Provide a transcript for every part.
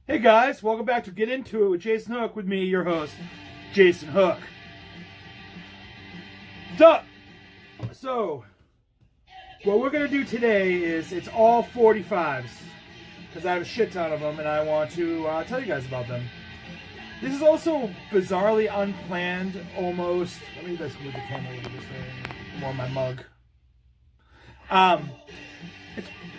Hey guys, welcome back to Get Into It with Jason Hook with me, your host, Jason Hook. What's up? So, what we're going to do today is, it's all 45s, because I have a shit ton of them and I want to tell you guys about them. This is also bizarrely unplanned, almost. Let me just move the camera a little bit so more on my mug.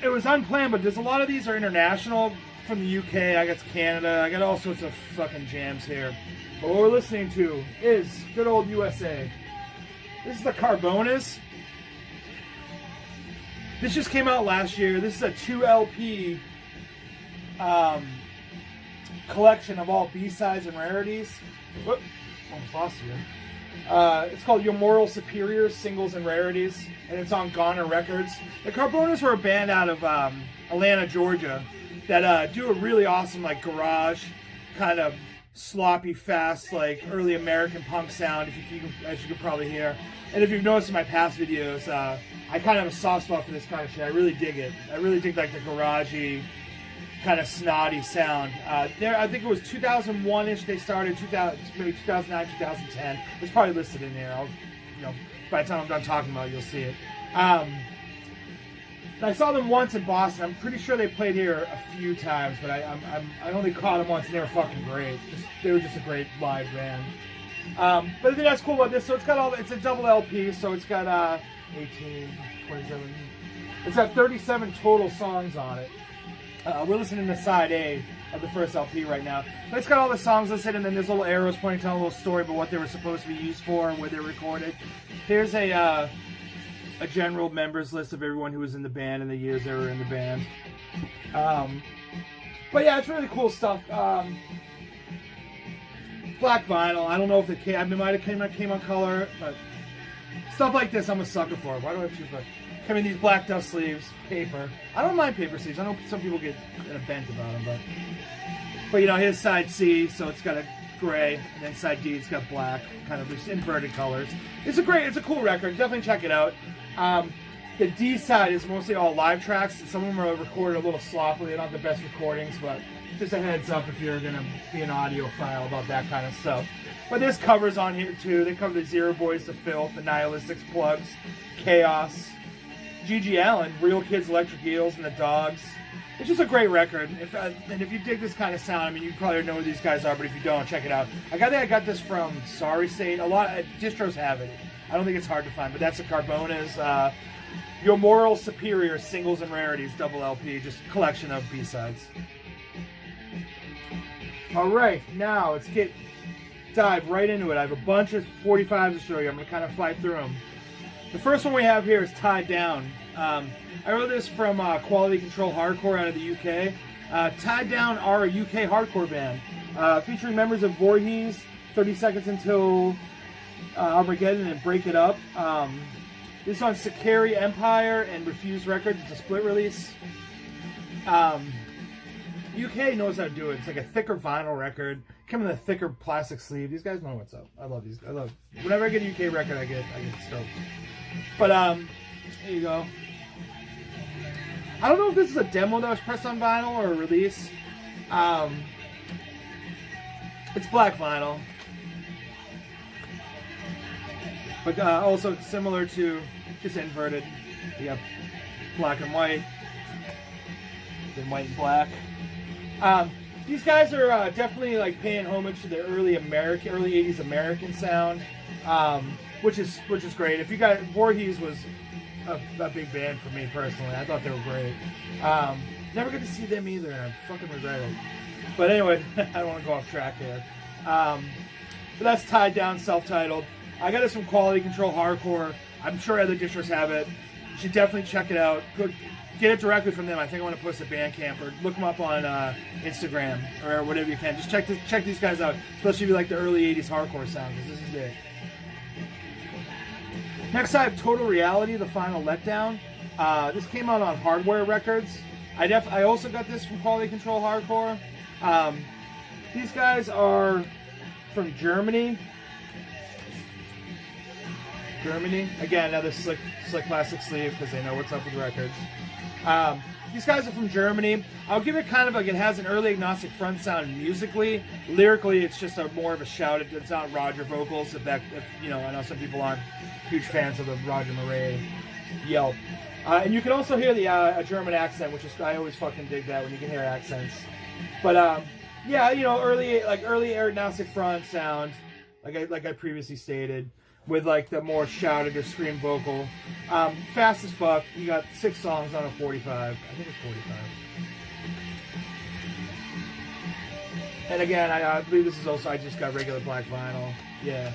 It was unplanned, but there's a lot of these are international. From the UK, I got Canada, I got all sorts of fucking jams here. But what we're listening to is good old USA. This is the Carbonas. This just came out last year. This is a 2 LP collection of all B-sides and rarities. Whoop, almost lost you. It's called Your Moral Superiors, Singles and Rarities, and it's on Goner Records. The Carbonas were a band out of Atlanta, Georgia, that do a really awesome, like, garage, kind of sloppy, fast, like, early American punk sound, as you can probably hear. And if you've noticed in my past videos, I kind of have a soft spot for this kind of shit. I really dig it. I really dig, like, the garagey, kind of snotty sound. I think it was 2001-ish they started, maybe 2009, 2010. It's probably listed in there. By the time I'm done talking about it, you'll see it. I saw them once in Boston. I'm pretty sure they played here a few times, but I only caught them once, and they were fucking great. They were just a great live band. But I think that's cool about this. So it's a double LP, so it's got 18, 27. It's got 37 total songs on it. We're listening to side A of the first LP right now. But it's got all the songs listed, and then there's little arrows pointing, telling a little story about what they were supposed to be used for and where they're recorded. Here's a general members list of everyone who was in the band and the years they were in the band. But yeah, it's really cool stuff. Black vinyl. I don't know if it came. I mean, it might have came on color, but stuff like this, I'm a sucker for. Why do I choose that? Come in these black dust sleeves, paper. I don't mind paper sleeves. I know some people get bent about them, but you know, here's side C, so it's got a gray, and then side D, it's got black, kind of just inverted colors. It's a cool record. Definitely check it out. The D side is mostly all live tracks. Some of them are recorded a little sloppily. They're not the best recordings, but just a heads up if you're going to be an audiophile about that kind of stuff. But there's covers on here too. They cover the Zero Boys, The Filth, The Nihilistics, Plugs, Chaos, G.G. Allen, Real Kids, Electric Eels, and The Dogs. It's just a great record. And if you dig this kind of sound, I mean, you probably know who these guys are, but if you don't, check it out. I got this from Sorry State. A lot of distros have it. I don't think it's hard to find, but that's the Carbonas. Your Moral Superiors, Singles and Rarities, double LP, just a collection of B-sides. Alright, now let's dive right into it. I have a bunch of 45s to show you. I'm going to kind of fly through them. The first one we have here is Tied Down. I wrote this from Quality Control Hardcore out of the UK. Tied Down are a UK hardcore band, featuring members of Voorhees, 30 Seconds Until Armageddon, and Break It Up. This is on Sakari Empire and Refused Records. It's a split release. UK knows how to do it. It's like a thicker vinyl record. Come in a thicker plastic sleeve. These guys know what's up. I love these. Whenever I get a UK record, I get stoked. But here you go. I don't know if this is a demo that was pressed on vinyl or a release. It's black vinyl. But also similar to, just inverted. You got black and white, then white and black. These guys are definitely like paying homage to the early 80s American sound, which is great. If you got Voorhees was a big band for me personally. I thought they were great. Never get to see them either, and I fucking regret it. But anyway, I don't want to go off track here. But that's Tied Down, self-titled. I got this from Quality Control Hardcore. I'm sure other distros have it. You should definitely check it out. Get it directly from them. I think I want to post a Bandcamp or look them up on Instagram or whatever you can. Just check these guys out, especially if you like the early 80s hardcore sound, because this is it. Next I have Total Reality, The Final Letdown. This came out on Hardware Records. I also got this from Quality Control Hardcore. These guys are from Germany. Again, another slick plastic sleeve because they know what's up with records. These guys are from Germany. I'll give it kind of like, it has an early agnostic front sound musically. Lyrically, it's just more of a shout. It's not Roger vocals. If you know, I know some people aren't huge fans of the Roger Murray yelp. And you can also hear the a German accent, which is, I always fucking dig that when you can hear accents. But yeah, you know, early agnostic front sound, like I previously stated, with like the more shouted or scream vocal. Fast as fuck. You got 6 songs on a 45. I think it's 45. And again, I believe this is also, I just got regular black vinyl. Yeah.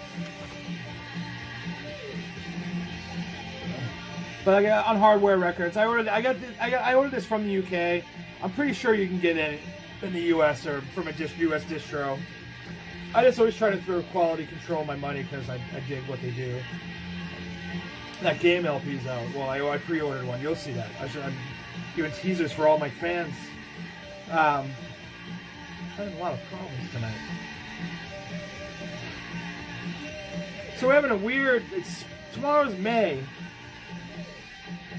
But on Hardware Records, I ordered this from the UK. I'm pretty sure you can get it in the US or from a US distro. I just always try to throw quality control my money because I dig what they do. That game LP's out. Well, I pre-ordered one. You'll see that. I'm giving teasers for all my fans. I'm having a lot of problems tonight. So we're having a weird. Tomorrow's May,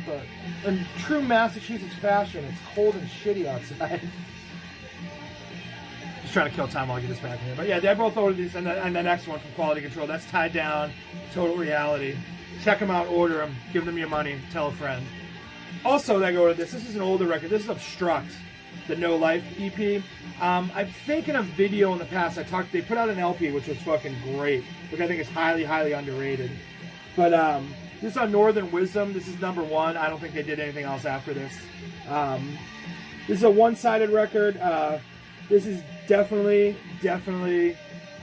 but in true Massachusetts fashion, it's cold and shitty outside. Just trying to kill time while I get this back in here. But yeah, they both ordered these, and the next one from Quality Control. That's Tied Down, Total Reality. Check them out, order them, give them your money, tell a friend. Also, they ordered this. This is an older record. This is Obstruct, the No Life EP. I think in a video in the past, they put out an LP, which was fucking great, which I think is highly, highly underrated. But this is on Northern Wisdom. This is number 1. I don't think they did anything else after this. This is a one-sided record. This is definitely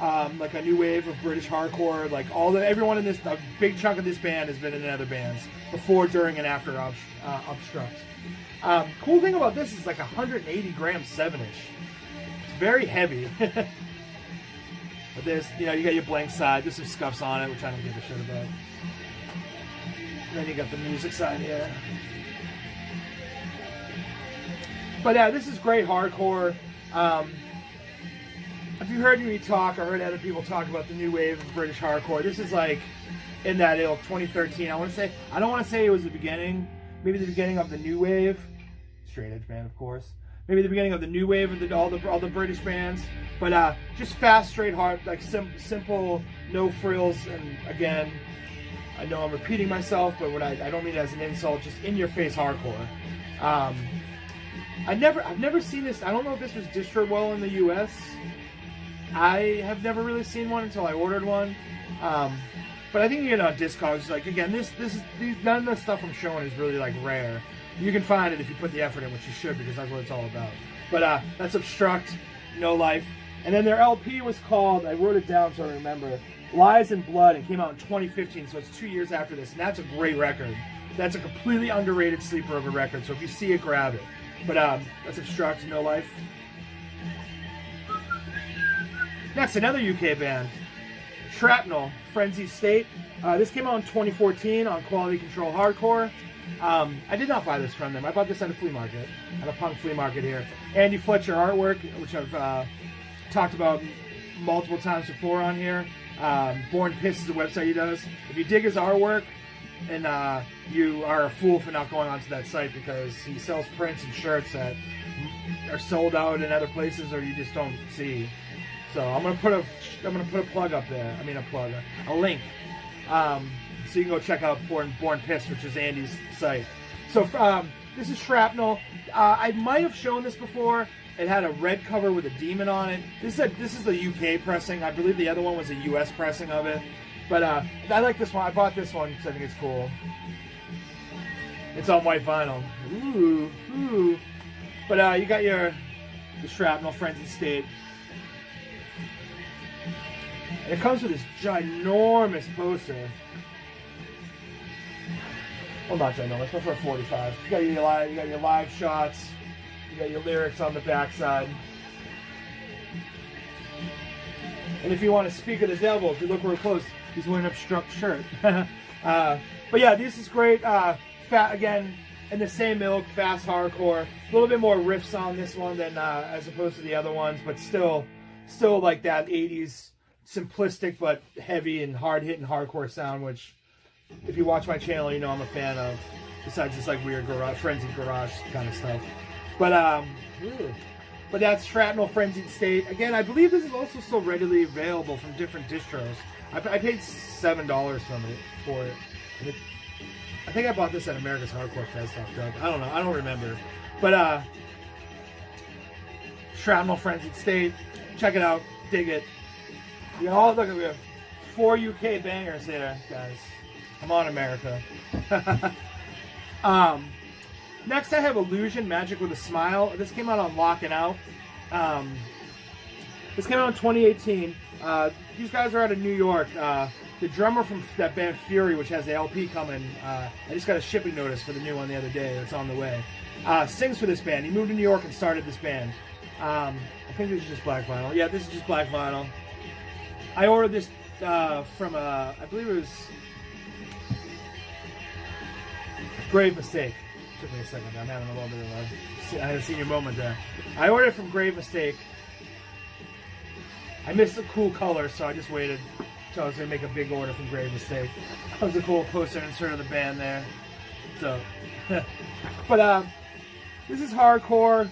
like a new wave of British hardcore. Like everyone in this, a big chunk of this band has been in other bands before, during, and after Obstruct. Cool thing about this is like 180 gram 7-inch. It's very heavy. But there's, you know, you got your blank side. There's some scuffs on it, which I don't give a shit about. And then you got the music side here. But yeah, this is great hardcore. If you heard me talk, or heard other people talk about the new wave of British hardcore, this is like in that ilk, 2013. I don't want to say it was the beginning. Maybe the beginning of the new wave. Straight edge band, of course. Maybe the beginning of the new wave of all the British bands. But just fast, straight, hard, like simple, no frills. And again, I know I'm repeating myself, but I don't mean it as an insult. Just in your face hardcore. I've never seen this. I don't know if this was distroed well in the US. I have never really seen one until I ordered one. But I think, you know, Discogs, like, again, none of the stuff I'm showing is really like rare. You can find it if you put the effort in, which you should, because that's what it's all about. But that's Obstruct, No Life. And then their LP was called, I wrote it down so I remember, Lies and Blood. It came out in 2015, so it's 2 years after this. And that's a great record. That's a completely underrated sleeper of a record, so if you see it, grab it. But that's Obstruct, No Life. Next, another UK band, Sharpnel, Frenzy State. This came out in 2014 on Quality Control Hardcore. I did not buy this from them. I bought this at a flea market, at a punk flea market here. Andy Fletcher artwork, which I've talked about multiple times before on here. Born Piss is a website he does. If you dig his artwork, and you are a fool for not going onto that site, because he sells prints and shirts that are sold out in other places or you just don't see. So I'm gonna put a plug up there. I mean a link. So you can go check out Born Piss, which is Andy's site. So this is Sharpnel. I might have shown this before. It had a red cover with a demon on it. This is the UK pressing. I believe the other one was a US pressing of it. But I like this one. I bought this one because I think it's cool. It's on white vinyl. Ooh. But you got the Sharpnel, Frenzy State. And it comes with this ginormous poster. Well, not ginormous, but for a 45. You got your live shots. You got your lyrics on the backside. And if you want to speak of the devil, if you look real close, he's wearing an Obstruct shirt. But yeah, this is great. Again, in the same ilk, fast hardcore. A little bit more riffs on this one than as opposed to the other ones, but still like that 80s simplistic but heavy and hard-hitting hardcore sound, which if you watch my channel, you know I'm a fan of. besides this like weird garage, frenzied garage kind of stuff. But that's Sharpnel Frenzied State. Again, I believe this is also still readily available from different distros. I paid $7 for it. And I think I bought this at America's Hardcore Fest off Doug. I don't know. I don't remember. But Sharpnel Frenzied State. Check it out. Dig it. We have 4 UK bangers here, guys. Come on, America. Next, I have Illusion, Magic with a Smile. This came out on Lockin' Out. This came out in 2018. These guys are out of New York. The drummer from that band Fury, which has the LP coming, I just got a shipping notice for the new one the other day. That's on the way. Sings for this band. He moved to New York and started this band. I think this is just black vinyl. Yeah, this is just black vinyl. I ordered this from, I believe it was Grave Mistake. Took me a second. I'm having a little bit of I had a senior moment there. I ordered it from Grave Mistake. I missed the cool color, so I just waited until I was going to make a big order from Grave Mistake. That was a cool poster insert of the band there. So, but this is hardcore.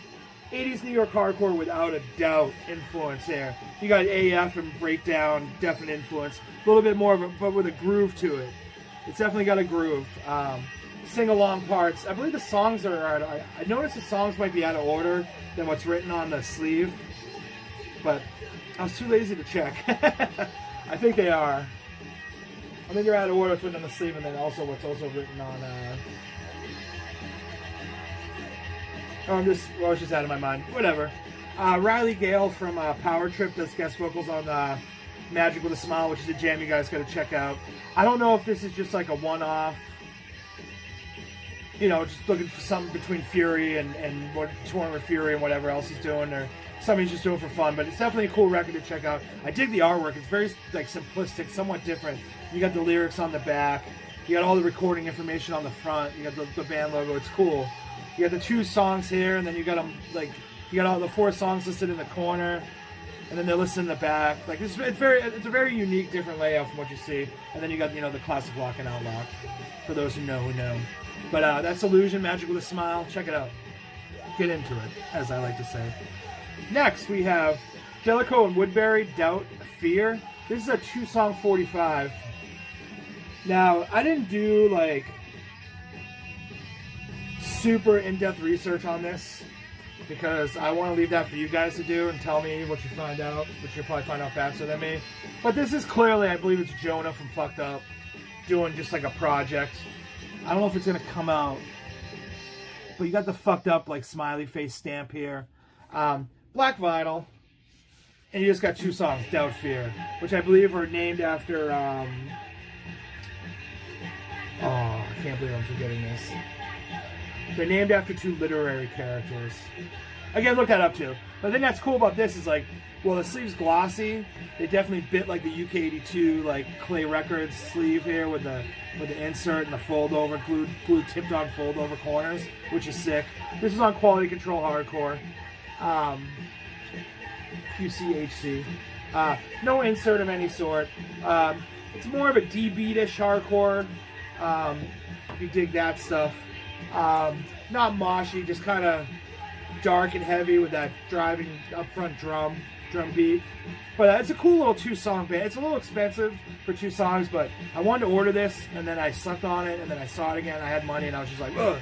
80s New York hardcore without a doubt influence there. You got AF and Breakdown, definite influence. A little bit more of a, but with a groove to it. It's definitely got a groove. Sing-along parts. I believe the songs are, I noticed the songs might be out of order than what's written on the sleeve, but I was too lazy to check. I think they are. I think they're out of order what's written on the sleeve, and then also what's also written on, it's just out of my mind. Whatever. Riley Gale from Power Trip does guest vocals on Magic with a Smile, which is a jam you guys got to check out. I don't know if this is just like a one-off, you know, just looking for something between Fury and what touring with Fury and whatever else he's doing, or something he's just doing for fun. But it's definitely a cool record to check out. I dig the artwork. It's very like simplistic, somewhat different. You got the lyrics on the back. You got all the recording information on the front. You got the band logo. It's cool. You got the 2 songs here, and then you got them like you got all the 4 songs listed in the corner, and then they're listed in the back. Like it's a very unique, different layout from what you see. And then you got the classic lock and out lock for those who know who know. But that's Illusion, Magic with a Smile. Check it out. Get into it, as I like to say. Next, we have Jellicoe and Woodbury, Doubt, Fear. This is a 2-song 45. Now, I didn't do, like, super in-depth research on this because I want to leave that for you guys to do and tell me what you find out, which you'll probably find out faster than me. But this is clearly, I believe it's Jonah from Fucked Up doing just, like, a project. I don't know if it's going to come out, but you got the Fucked Up, like, smiley face stamp here. Black vinyl, and you just got 2 songs, Doubt, Fear, which I believe are named after, I can't believe I'm forgetting this. They're named after 2 literary characters. Again, look that up too. But the thing that's cool about this is like, well, the sleeve's glossy. They definitely bit like the UK82 like Clay Records sleeve here with the insert and the fold over glued tipped on fold over corners, which is sick. This is on Quality Control Hardcore. QCHC. No insert of any sort. It's more of a D-beat-ish hardcore. If you dig that stuff. Not moshy, just kind of dark and heavy with that driving up front drum beat. But it's a cool little 2-song band. It's a little expensive for 2 songs, but I wanted to order this, and then I slept on it, and then I saw it again. I had money, and I was just like, ugh.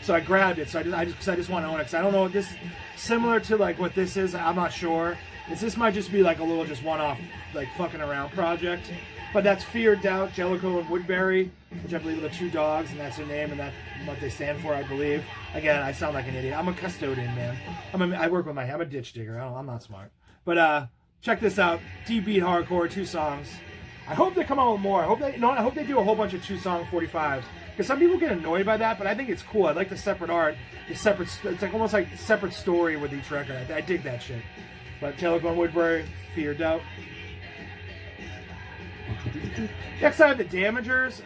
So I grabbed it. So I just want to own it. Because I don't know if this similar to like what this is. I'm not sure. This might just be like a little just one-off like fucking around project. But that's Fear, Doubt, Jellicoe, and Woodbury, which I believe are the 2 dogs, and that's their name, and that's what they stand for, I believe. Again, I sound like an idiot. I'm a custodian, man. I work with I'm a ditch digger. I'm not smart. But check this out. D-beat hardcore, 2 songs. I hope they come out with more. I hope they do a whole bunch of 2-song 45s. Because some people get annoyed by that, but I think it's cool. I like the separate art. It's like almost like a separate story with each record. I dig that shit. But Jellicoe and Woodbury, Fear, Doubt. Next I have the Damagers.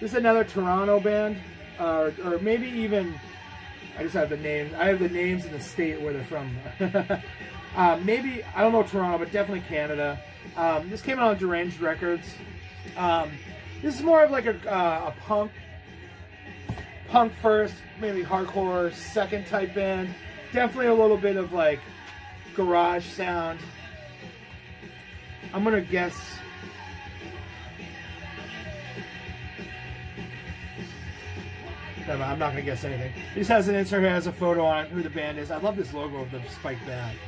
This is another Toronto band, or maybe even I just have the names. I have the names in the state where they're from. Maybe I don't know Toronto, but definitely Canada. This came out on Deranged Records. This is more of like a punk punk first, maybe hardcore second type band. Definitely a little bit of like garage sound. I'm gonna guess. Never, I'm not gonna guess anything. He just has an insert here, has a photo on it, who the band is. I love this logo of the spiked band.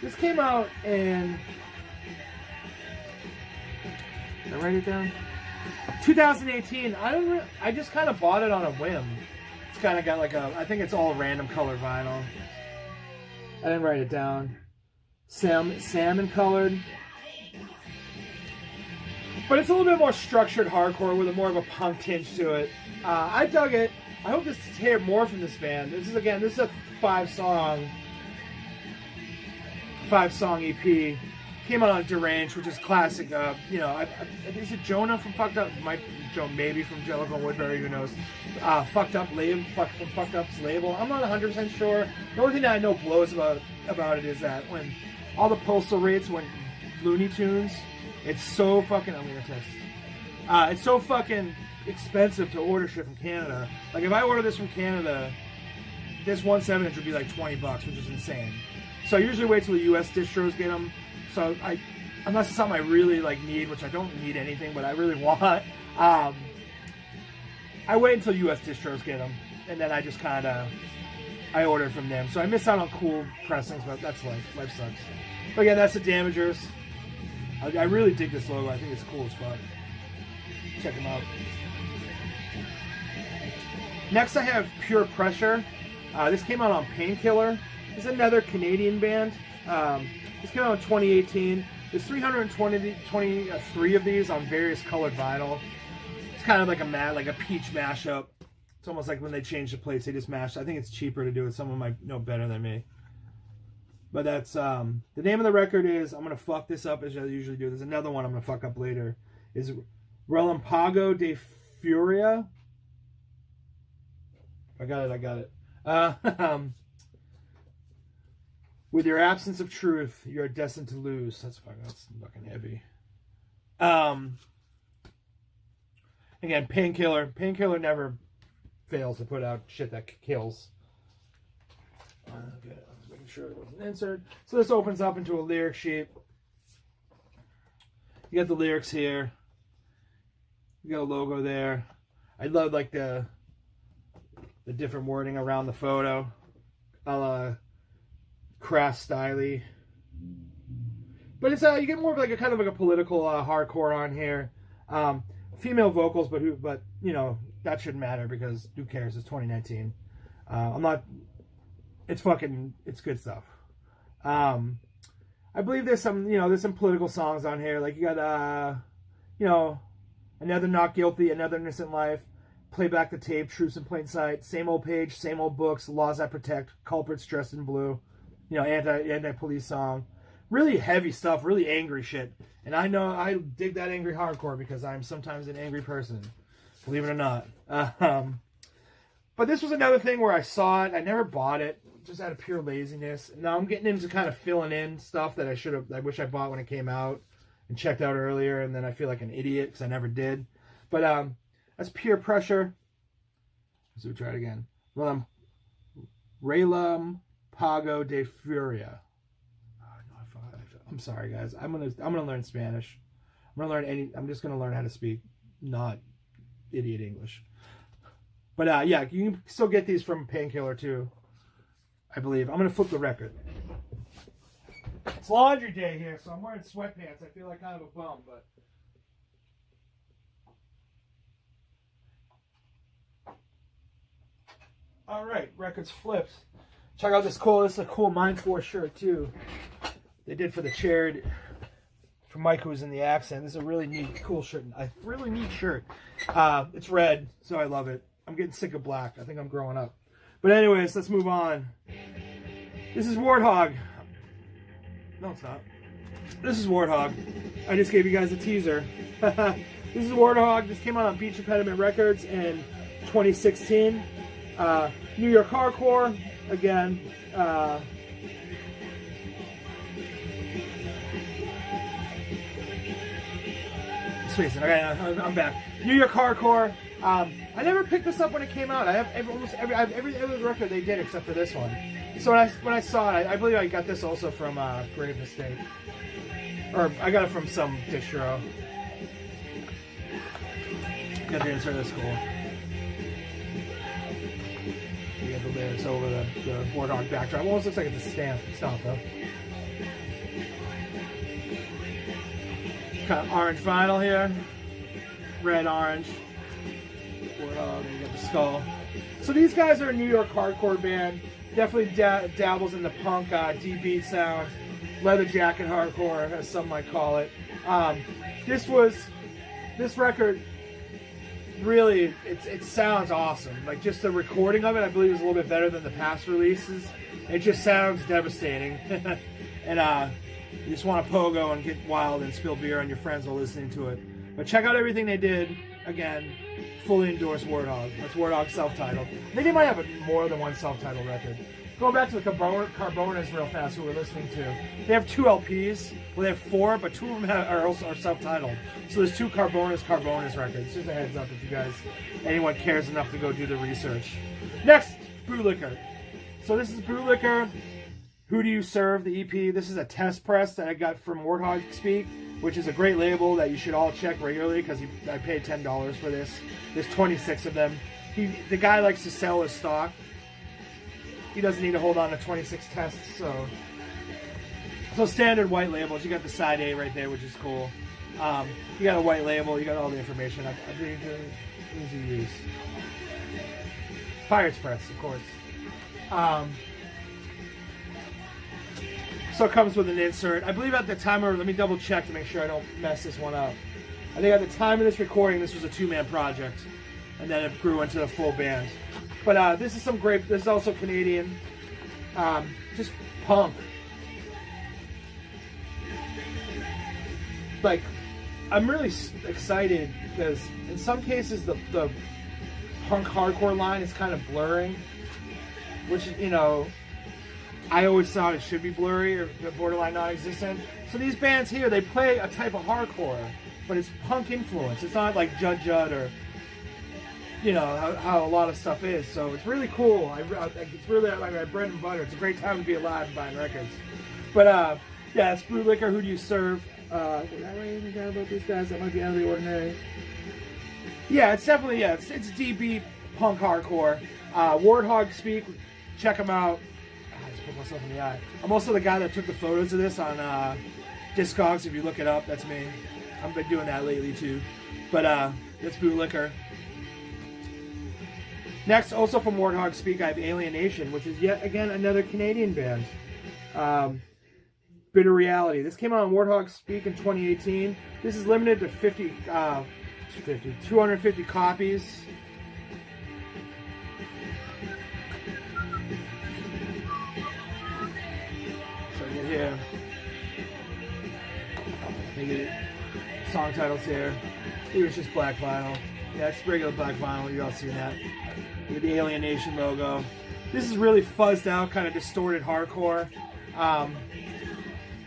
This came out in. Did I write it down? 2018. I just kind of bought it on a whim. It's kind of got like a. I think it's all random color vinyl. I didn't write it down. Salmon colored. But it's a little bit more structured hardcore with a more of a punk tinge to it. I dug it. I hope to hear more from this band. This is a 5-song EP. Came out on Deranged, which is classic. Is it Jonah from Fucked Up? Maybe from Jellicoe Woodbury, who knows? Fucked Up's label. I'm not 100% sure. The only thing that I know blows about it is that when all the postal rates went Looney Tunes, it's so fucking. I'm gonna test. It's so fucking expensive to order shit from Canada. Like if I order this from Canada, this 1/7 would be like $20, which is insane. So I usually wait till the U.S. distros get them. So unless it's something I really like need, which I don't need anything, but I really want, I wait until U.S. distros get them, and then I just I order from them. So I miss out on cool pressings, but that's life. Life sucks. But again, that's the Damagers. I really dig this logo. I think it's cool as fuck. Check them out. Next, I have Pure Pressure. This came out on Painkiller. This is another Canadian band. This came out in 2018. There's 323 of these on various colored vinyl. It's kind of like a peach mashup. It's almost like when they change the plates, they just mash. I think it's cheaper to do it. Someone might know better than me. But that's the name of the record is, I'm gonna fuck this up as I usually do. There's another one I'm gonna fuck up later. Is Relampago de Furia. I got it. With your absence of truth, you're destined to lose. That's fucking heavy. Again, Painkiller. Painkiller never fails to put out shit that kills. Okay, I was making sure it wasn't insert. So this opens up into a lyric sheet. You got the lyrics here. You got a logo there. I love like the different wording around the photo. Craft styly. But it's you get more of like a kind of like a political hardcore on here. Female vocals, but you know, that shouldn't matter because who cares? It's 2019. It's good stuff. I believe there's some political songs on here. Like you got Another Not Guilty, Another Innocent Life, Play Back the Tape, Truths in Plain Sight, Same Old Page, Same Old Books, Laws That Protect, Culprits Dressed in Blue, anti-police song. Really heavy stuff, really angry shit. And I know I dig that angry hardcore because I'm sometimes an angry person, believe it or not. But this was another thing where I saw it, I never bought it, just out of pure laziness. Now I'm getting into kind of filling in stuff that I wish I bought when it came out and checked out earlier, and then I feel like an idiot because I never did. But that's Pure Pressure. So we try it again. Relampago de Furia. I'm sorry, guys. I'm gonna learn Spanish. I'm just gonna learn how to speak not idiot English. But yeah, you can still get these from Painkiller too, I believe. I'm gonna flip the record. It's laundry day here, so I'm wearing sweatpants. I feel like kind of a bum, but all right, record's flipped. Check out this is a cool Mind Force shirt too. They did for the charity for Mike, who's in the accent. This is a really neat, cool shirt. A really neat shirt. It's red, so I love it. I'm getting sick of black. I think I'm growing up. But anyways, let's move on. This is Warthog. No, it's not. This is Warthog. I just gave you guys a teaser. This is Warthog. This came out on Beach Impediment Records in 2016. New York hardcore. Again. Okay, I'm back. New York hardcore. I never picked this up when it came out. I have almost every other record they did except for this one. So when I saw it, I believe I got this also from Grave Mistake, or I got it from some distro. Got the insert. That's cool. You got the lyrics over the Warthog backdrop. Almost looks like it's a stamp. It's not though. Kind of orange vinyl here, red orange. Warthog, you got the skull. So these guys are a New York hardcore band. Definitely dabbles in the punk, deep beat sound, leather jacket hardcore, as some might call it. This record really, it sounds awesome. Like just the recording of it, I believe, is a little bit better than the past releases. It just sounds devastating, and you just want to pogo and get wild and spill beer on your friends while listening to it. But check out everything they did. Again, fully endorsed Warthog. That's Warthog self-titled. I think they might have more than one self-titled record. Going back to the Carbonas real fast, who we're listening to. They have 2 LPs. Well, they have 4, but 2 of them are self-titled. So there's 2 Carbonas records. Just a heads up if you guys, anyone cares enough to go do the research. Next, Bootlicker. So this is Bootlicker. Who Do You Serve, the EP. This is a test press that I got from Warthog Speak, which is a great label that you should all check regularly because I paid $10 for this. There's 26 of them. The guy likes to sell his stock. He doesn't need to hold on to 26 tests, so standard white labels. You got the side A right there, which is cool. You got a white label. You got all the information. I think easy use. Pirates Press, of course. So it comes with an insert. I believe at the time, let me double check to make sure I don't mess this one up. I think at the time of this recording, this was a 2-man project, and then it grew into a full band. But this is this is also Canadian, just punk. Like, I'm really excited because in some cases the punk hardcore line is kind of blurring, which, you know, I always thought it should be blurry or borderline non-existent. So these bands here, they play a type of hardcore, but it's punk influence. It's not like Judd or, you know, how a lot of stuff is. So it's really cool. It's really like my bread and butter. It's a great time to be alive and buying records. But yeah, it's Bootlicker. Who Do You Serve? Did I write anything down about these guys? That might be out of the ordinary. Yeah, it's definitely, it's DB punk hardcore. Warthog Speak. Check them out. Put myself in the eye. I'm also the guy that took the photos of this on Discogs. If you look it up, that's me. I've been doing that lately too. But that's Bootlicker. Next, also from Warthog Speak, I have Alienation, which is yet again another Canadian band. Bitter Reality. This came out on Warthog Speak in 2018. This is limited to 250 copies. Here. Song titles here. Here it's just black vinyl. Yeah, it's regular black vinyl. You all seen that. You get the Alienation logo. This is really fuzzed out, kind of distorted hardcore.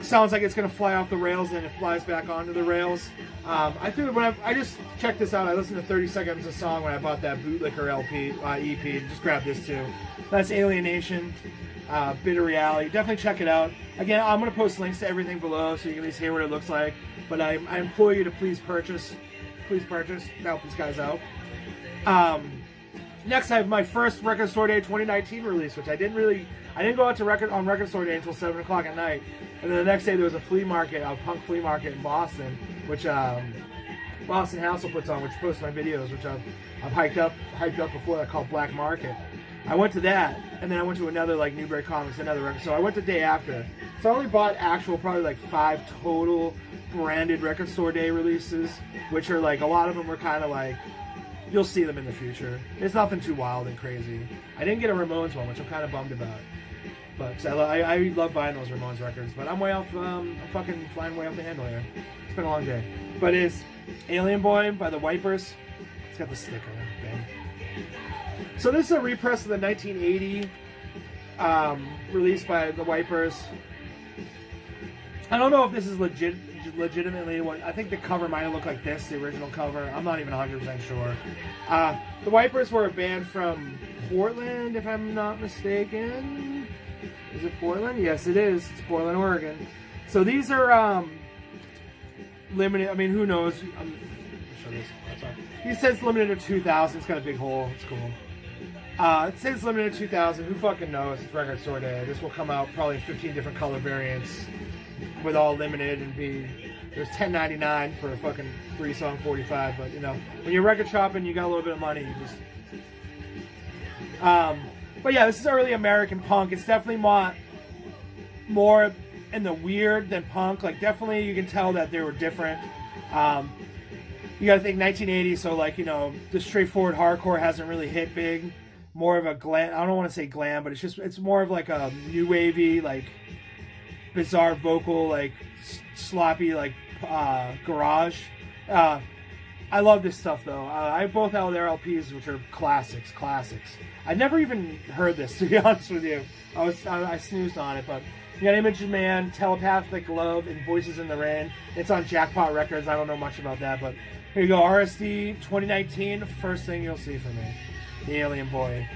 Sounds like it's gonna fly off the rails, and it flies back onto the rails. I think when I just checked this out, I listened to 30 seconds of song when I bought that Bootlicker EP. Just grabbed this too. That's Alienation. Bitter Reality. Definitely check it out. Again, I'm going to post links to everything below so you can at least hear what it looks like. But I implore you to please purchase. Please purchase. Help these guys out. Next, I have my first Record Store Day 2019 release, which I didn't go out to Record Store Day until 7 o'clock at night. And then the next day there was a flea market, a punk flea market in Boston, which Boston Hassel puts on, which posts my videos, which I've hyped up before. That called Black Market. I went to that, and then I went to another, like, Newbury Comics, another record. So I went the day after. So I only bought probably like 5 total branded Record Store Day releases, which are like, a lot of them were kind of like, you'll see them in the future. It's nothing too wild and crazy. I didn't get a Ramones one, which I'm kind of bummed about. But I love buying those Ramones records. But I'm I'm fucking flying way off the handle here. It's been a long day. But it's Alien Boy by the Wipers. It's got the sticker thing. So this is a repress of the 1980 release by the Wipers. I don't know if this is legitimately what I think the cover might have looked like this, the original cover. I'm not even 100% sure. The Wipers were a band from Portland, if I'm not mistaken. Is it Portland? Yes, it is. It's Portland, Oregon. So these are limited. I mean, who knows? Let me show this. He says limited to 2,000. It's got a big hole. It's cool. It says limited to 2,000. Who fucking knows? It's record store day. This will come out probably in 15 different color variants with all limited and be. There's $10.99 for a fucking 3-song 45. But you know, when you're record shopping, you got a little bit of money. You just. But yeah, this is early American punk. It's definitely more in the weird than punk. Like definitely, you can tell that they were different. You got to think 1980, so like you know, the straightforward hardcore hasn't really hit big. More of a glam. I don't want to say glam, but it's more of like a new wavy, like bizarre vocal, like sloppy, like garage. I love this stuff though. I both have their LPs, which are classics. I never even heard this, to be honest with you. I snoozed on it, but you got Image of Man, Telepathic Love, and Voices in the Rain. It's on Jackpot Records. I don't know much about that, but here you go. RSD 2019. First thing you'll see from me. The Alien Boy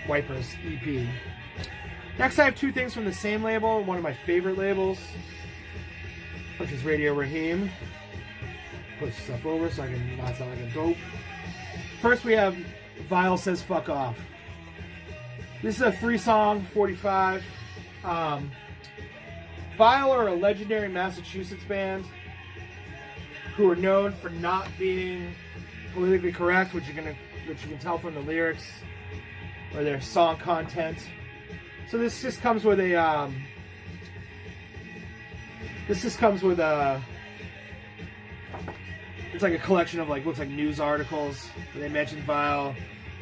Wipers EP. Next, I have two things from the same label, one of my favorite labels, which is Radio Raheem. Put stuff over so I can not sound like a dope. First, we have Vile Says Fuck Off. This is a 3-song 45. Vile are a legendary Massachusetts band who are known for not being politically correct, which you can tell from the lyrics or their song content. So this just comes with a it's like a collection of looks like news articles where they mention Vile,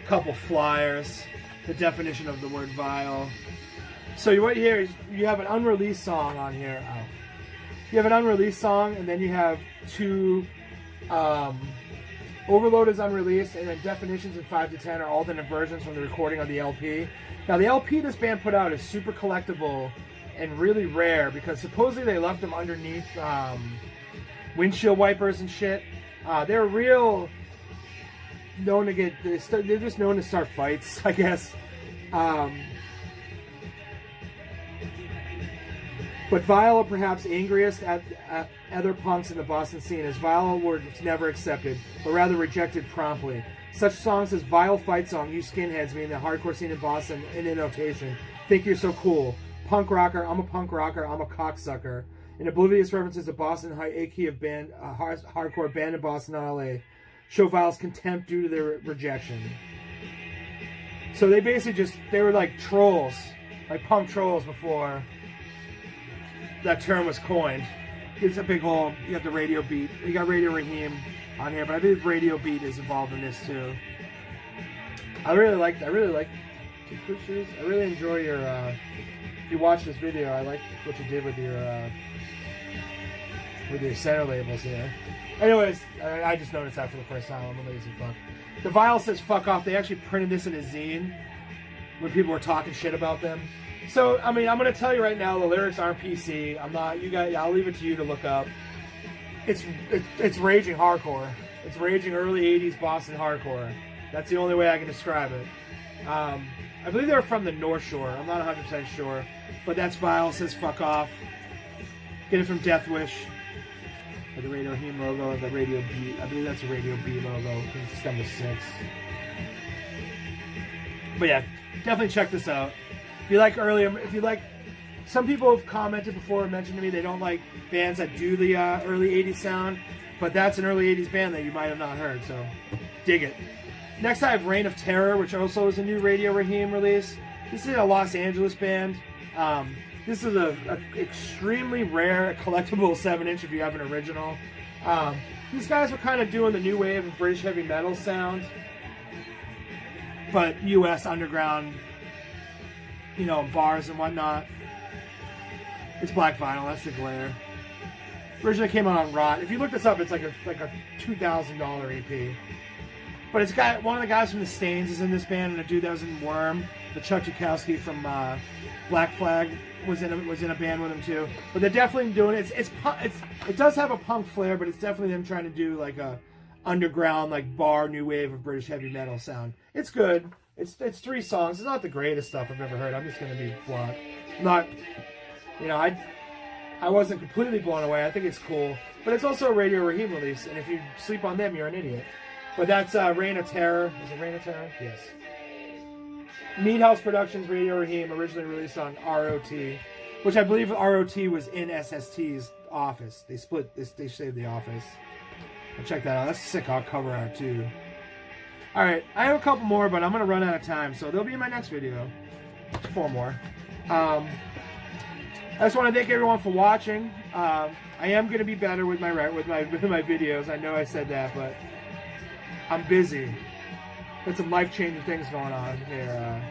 a couple flyers, the definition of the word vile. So what here is you have an unreleased song on here. Oh. You have an unreleased song, and then you have two. Overload is unreleased, and then Definitions in 5 to 10 are alternate versions from the recording of the LP. Now, the LP this band put out is super collectible and really rare because supposedly they left them underneath windshield wipers and shit. They're real known to get. They're just known to start fights, I guess. But Vile are perhaps angriest at other punks in the Boston scene, as Vile were never accepted, but rather rejected promptly. Such songs as Vile Fight Song, You Skinheads, mean the hardcore scene in Boston in notation. Think you're so cool. Punk rocker, I'm a punk rocker, I'm a cocksucker. And oblivious references to Boston High Aki of band, hardcore band in Boston and LA show Vile's contempt due to their rejection. So they basically they were like trolls, like punk trolls before that term was coined. It's a big hole. You got the Radio Beat. You got Radio Raheem on here, but I believe Radio Beat is involved in this too. I really like Two Pushers. I really enjoy your. If you watch this video, I like what you did with your center labels here. Anyways, I just noticed that for the first time. I'm a lazy fuck. The Vile Says Fuck Off. They actually printed this in a zine when people were talking shit about them. So, I mean, I'm going to tell you right now, the lyrics aren't PC. I'm not, you guys, I'll leave it to you to look up. It's raging hardcore. It's raging early 80s Boston hardcore. That's the only way I can describe it. I believe they're from the North Shore. I'm not 100% sure. But that's Vile Says Fuck Off. Get it from Death Wish. With the Radio Raheem logo and the Radio B. I believe that's a Radio B logo. It's number 6. But yeah, definitely check this out. If you like some people have commented before and mentioned to me they don't like bands that do the early 80s sound, but that's an early 80s band that you might have not heard, so dig it. Next I have Reign of Terror, which also is a new Radio Raheem release. This is a Los Angeles band. This is a extremely rare collectible 7-inch if you have an original. These guys were kind of doing the new wave of British heavy metal sound, but US underground, you know, bars and whatnot. It's black vinyl, that's the glare. Originally came out on Rot. If you look this up, it's like a $2,000 EP. But it's got one of the guys from the Stains is in this band, and a dude that was in Worm. the Chuck Chukowski from Black Flag was in a band with him too. But they're definitely doing it. It does have a punk flair, but it's definitely them trying to do like a underground, like bar new wave of British heavy metal sound. It's good. It's 3 songs. It's not the greatest stuff I've ever heard. I'm just gonna be blunt. Not, you know, I wasn't completely blown away. I think it's cool, but it's also a Radio Raheem release, and if you sleep on them, you're an idiot. But that's Reign of Terror. Is it Reign of Terror? Yes. Meathouse Productions, Radio Raheem, originally released on ROT, which I believe ROT was in SST's office. They split this. They saved the office. Check that out. That's a sick cover art too. All right, I have a couple more, but I'm gonna run out of time, so they'll be in my next video. 4 more. I just want to thank everyone for watching. I am going to be better with my videos. I know I said that, but I'm busy. Got some life-changing things going on here.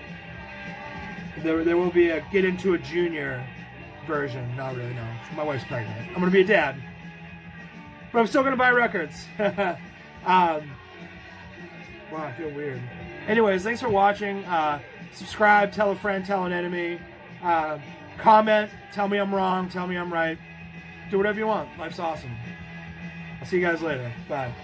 There will be a Get Into a Junior version. Not really, no. My wife's pregnant. I'm going to be a dad. But I'm still going to buy records. Wow, I feel weird. Anyways, thanks for watching. Subscribe, tell a friend, tell an enemy. Comment, tell me I'm wrong, tell me I'm right. Do whatever you want. Life's awesome. I'll see you guys later. Bye.